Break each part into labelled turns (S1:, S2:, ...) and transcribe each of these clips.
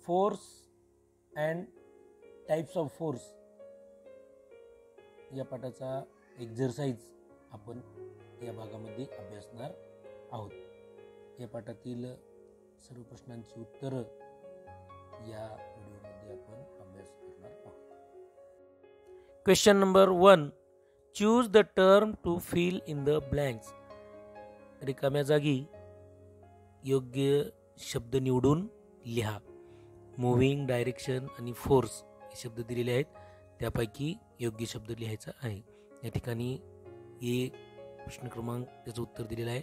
S1: Force and types of force या पाठाचा exercise आपण या भागामध्ये अभ्यासणार आहोत. या पाठातील सर्व प्रश्नांची उत्तरं या व्हिडिओमध्ये आपण अभ्यास करणार आहोत. Question number 1. Choose the term to fill in the blanks. रिकाम्या जागी योग्य शब्द निवडून लिहा. मूव्हिंग, डायरेक्शन आणि फोर्स हे शब्द दिलेले आहेत, त्यापैकी योग्य शब्द लिहायचा आहे. या ठिकाणी एक प्रश्न क्रमांक त्याचं उत्तर दिलेलं आहे.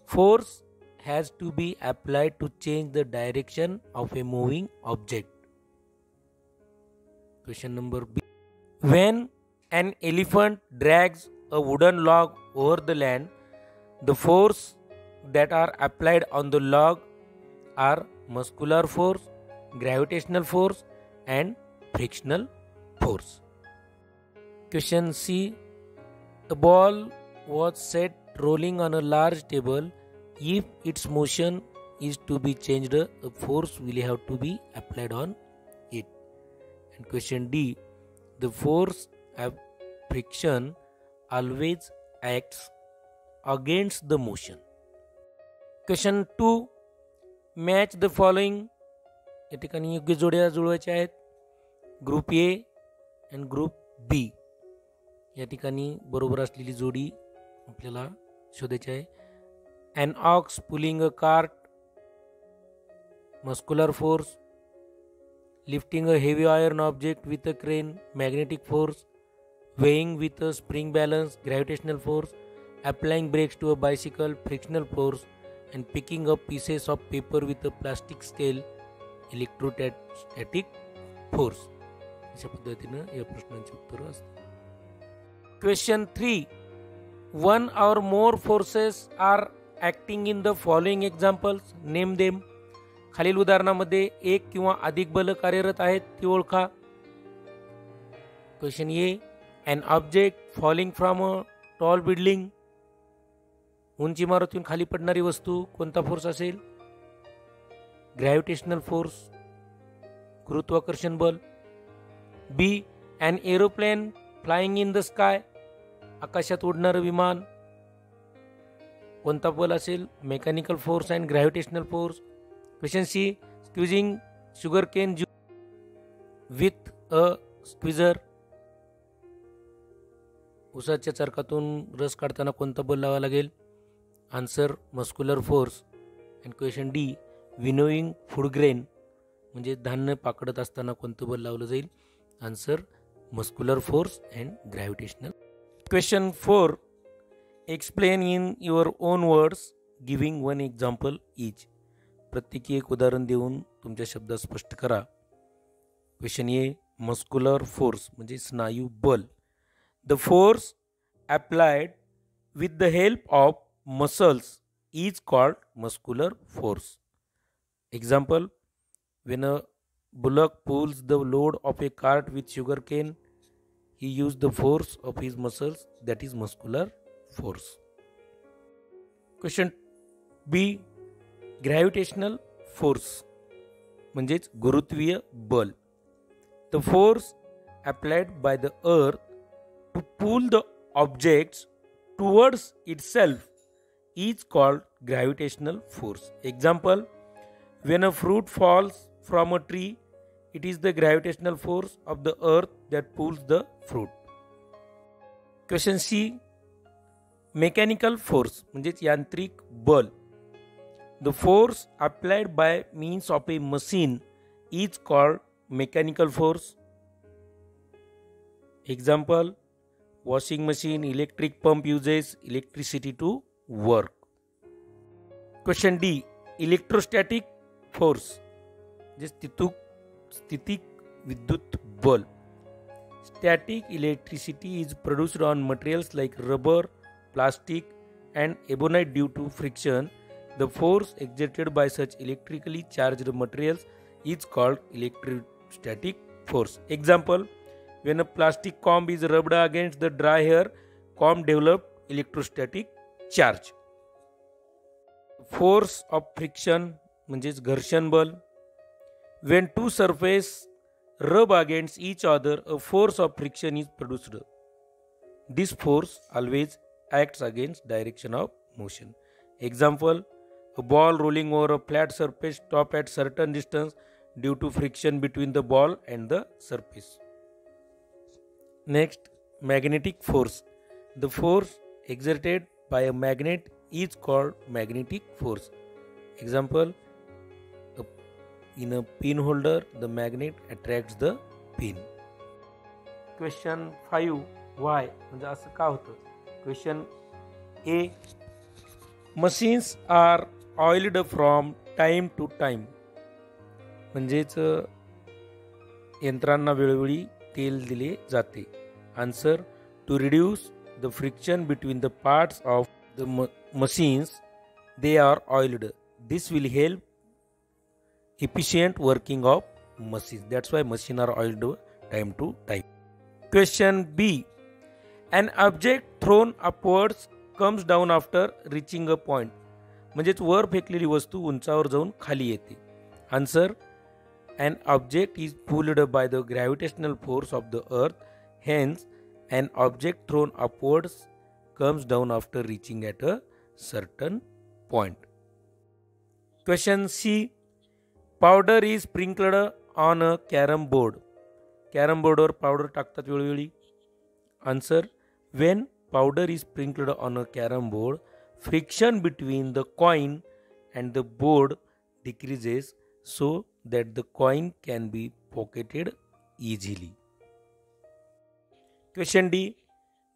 S1: Force has to be applied to change the direction of a moving object. Question number B. When an elephant drags a wooden log over the land, the force that are applied on the log are muscular force, gravitational force and frictional force. Question C. A ball was set rolling on a large table. If its motion is to be changed, a force will have to be applied on it. And question D. The force of friction always acts against the motion. Question 2. Match the following. या ठिकाणी योग्य जोड्या जुळवायच्या आहेत. Group A and group बी. या ठिकाणी बरोबर असलेली जोडी आपल्याला शोधायची आहे. An ox pulling a cart, muscular force. Lifting a heavy iron object with a crane, magnetic force. Weighing with a spring balance, gravitational force. Applying brakes to a bicycle, frictional force. And picking up pieces of paper with a plastic scale, electrostatic force. अशा पद्धतीनं या प्रश्नांची उत्तरं असतात. Question 3. One or more forces are acting in the following examples. Name them. खालील उदाहरणामध्ये एक किंवा अधिक बल कार्यरत आहेत, ती ओळखा. Question A. An object falling from a tall building. उंच इमारतीतून खाली पडणारी वस्तू, कोणता फोर्स असेल? ग्रॅव्हिटेशनल फोर्स, गुरुत्वाकर्षण बल. बी. An aeroplane flying in the sky. आकाशात उडणारं विमान, कोणता बल असेल? Mechanical force and gravitational force. Question C. Squeezing sugar cane with a squeezer. उसाच्या चरकातून रस काढताना कोणता बल लावावा लागेल? Answer muscular force. And question D. Winnowing food grain म्हणजे धान्य पाकडत असताना कोणतं बल लावलं जाईल? Answer muscular force and gravitational. Question 4. Explain in your own words giving one example each. प्रत्येकी एक उदाहरण देऊन तुमच्या शब्दात स्पष्ट करा. क्वेश्चन ए. मस्क्युलर फोर्स म्हणजे स्नायू बल. The force applied with the help of muscles is called muscular force. Example, when a bullock pulls the load of a cart with sugar cane, he used the force of his muscles, that is muscular force. Question B. Gravitational force म्हणजेच गुरुत्वीय बल. The force applied by the earth to pull the objects towards itself is called gravitational force. Example, when a fruit falls from a tree, it is the gravitational force of the earth that pulls the fruit. Question C. Mechanical force म्हणजेच यांत्रिक बल. The force applied by means of a machine is called mechanical force. Example, washing machine, electric pump uses electricity to work. Question D. Electrostatic force स्थितिक विद्युत बल. Static electricity is produced on materials like rubber, plastic and ebonite due to friction. The force exerted by such electrically charged materials is called electrostatic force. Example, when a plastic comb is rubbed against the dry hair, comb developed electrostatic charge. Force of friction म्हणजेच घर्षण बल. When two surfaces rub against each other, a force of friction is produced. This force always acts against direction of motion. Example, a ball rolling over a flat surface stop at certain distance due to friction between the ball and the surface. Next, magnetic force. The force exerted by a magnet is called magnetic force. Example, in a pin holder, the magnet attracts the pin. Question 5. Why? म्हणजे असं का होतं? Question A. Machines are oiled from time to time. म्हणजेच यंत्रांना वेळोवेळी तेल दिले जाते. Answer, to reduce the friction between the parts of the machines they are oiled. This will help efficient working of machines. That's why machines are oiled time to time. Question B. An object thrown upwards comes down after reaching a point. म्हणजेच वर फेकलेली वस्तू उंचावर जाऊन खाली येते. Answer, an object is pulled by the gravitational force of the earth. Hence, an object thrown upwards comes down after reaching at a certain point. Question C. Powder is sprinkled on a carom board. Carrom बोर्डवर powder टाकतात वेळोवेळी. Answer, when powder is sprinkled on a carom board, friction between the coin and the board decreases so that the coin can be pocketed easily. Question D.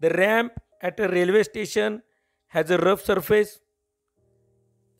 S1: The ramp at a railway station has a rough surface.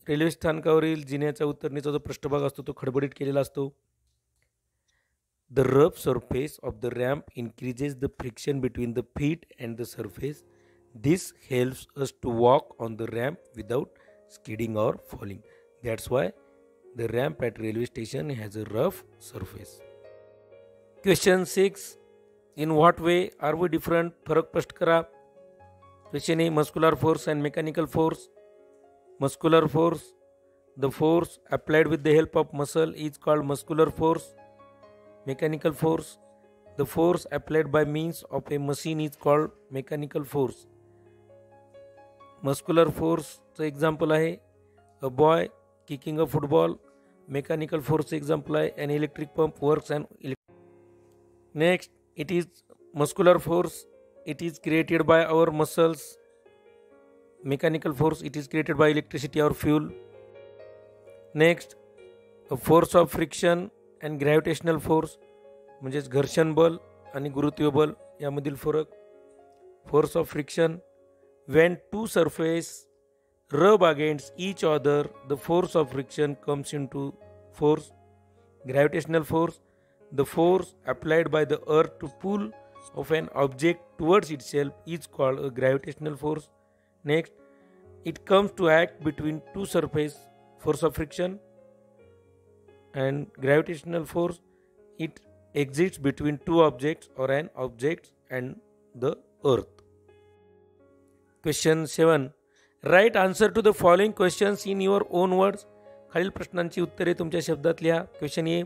S1: Railway स्थानकावरील जिन्याचा उतरणीचा जो पृष्ठभाग असतो तो खडबडीत केलेला असतो. The rough surface of the ramp increases the friction between the feet and the surface. This helps us to walk on the ramp without skidding or falling. That's why the ramp at railway station has a rough surface. Question 6. In what way are we different? फरक स्पष्ट करा. Question A. Muscular force and mechanical force. Muscular force. The force applied with the help of muscle is called muscular force. Mechanical force. The force applied by means of a machine is called mechanical force. Muscular force चं example आहे a boy kicking a football. Mechanical force example आहे an electric pump works and next, it is muscular force. It is created by our muscles. Mechanical force, it is created by electricity or fuel. Next, a force of friction and gravitational force म्हणजेच घर्षण बल आणि गुरुत्वीय बल यामधील फरक. Force of friction, when two surfaces rub against each other, the force of friction comes into force. Gravitational force, the force applied by the earth to pull of an object towards itself is called a gravitational force. Next, it comes to act between two surfaces. Force of friction and gravitational force, it exists between two objects or an object and the earth. Question 7. Write answer to the following questions in your own words. खालील प्रश्नांची उत्तरे तुमच्या शब्दात लिहा. Question A.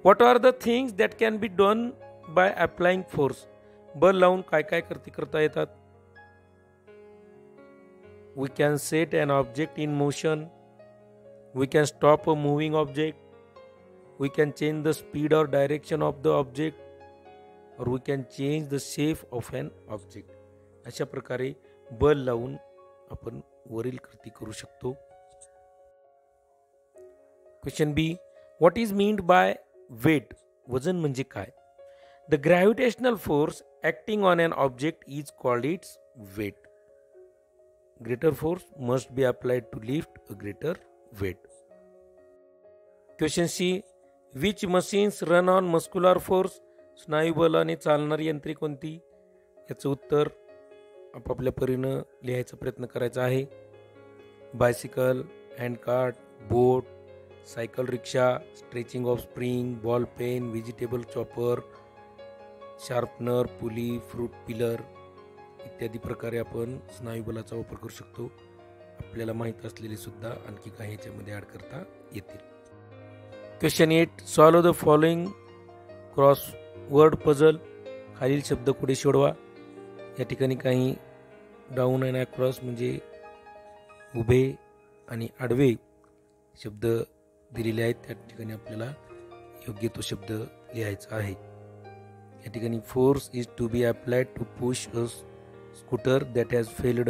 S1: What are the things that can be done by applying force? बल लावून काय काय कृती करता येतात? We can set an object in motion. We can stop a moving object. We can change the speed or direction of the object. Or we can change the shape of an object. अशा प्रकारे बल लावून आपण वरील कृती करू शकतो. Question B. What is meant by weight? वजन म्हणजे काय? The gravitational force acting on an object is called its weight. Greater force must be applied to lift a greater weight. Question C. Which machines run on muscular force? स्नायुबलाने चालणारी यंत्रे कोणती? याचं उत्तर आपापल्या परीनं लिहायचा प्रयत्न करायचा आहे. Bicycle, handcart, boat, cycle rickshaw, stretching of spring, ball pen, vegetable chopper, sharpener, pulley, fruit peeler इत्यादी प्रकारे आपण स्नायुबलाचा वापर करू शकतो. आपल्याला माहीत असलेले सुद्धा आणखी काही याच्यामध्ये ॲड करता येतील. Question 8. Solve the following crossword puzzle. खालील शब्दकोडे सोडवा. या ठिकाणी काही डाऊन अँड अक्रॉस म्हणजे उभे आणि आडवे शब्द दिलेले आहेत. त्या ठिकाणी आपल्याला योग्य तो शब्द लिहायचा आहे. या ठिकाणी force is to be applied to push a scooter that has failed.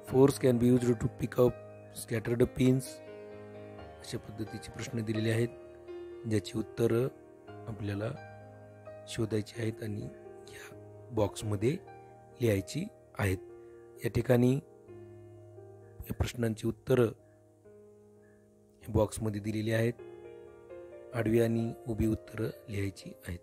S1: Force can be used to pick up scattered pins. अशा पद्धतीचे प्रश्न दिलेले आहेत, ज्याची उत्तरं आपल्याला शोधायची आहेत आणि या बॉक्समध्ये लिहायची आहेत. या ठिकाणी या प्रश्नांची उत्तरं बॉक्समध्ये दिलेली आहेत. आडवी आणि उभी उत्तरं लिहायची आहेत.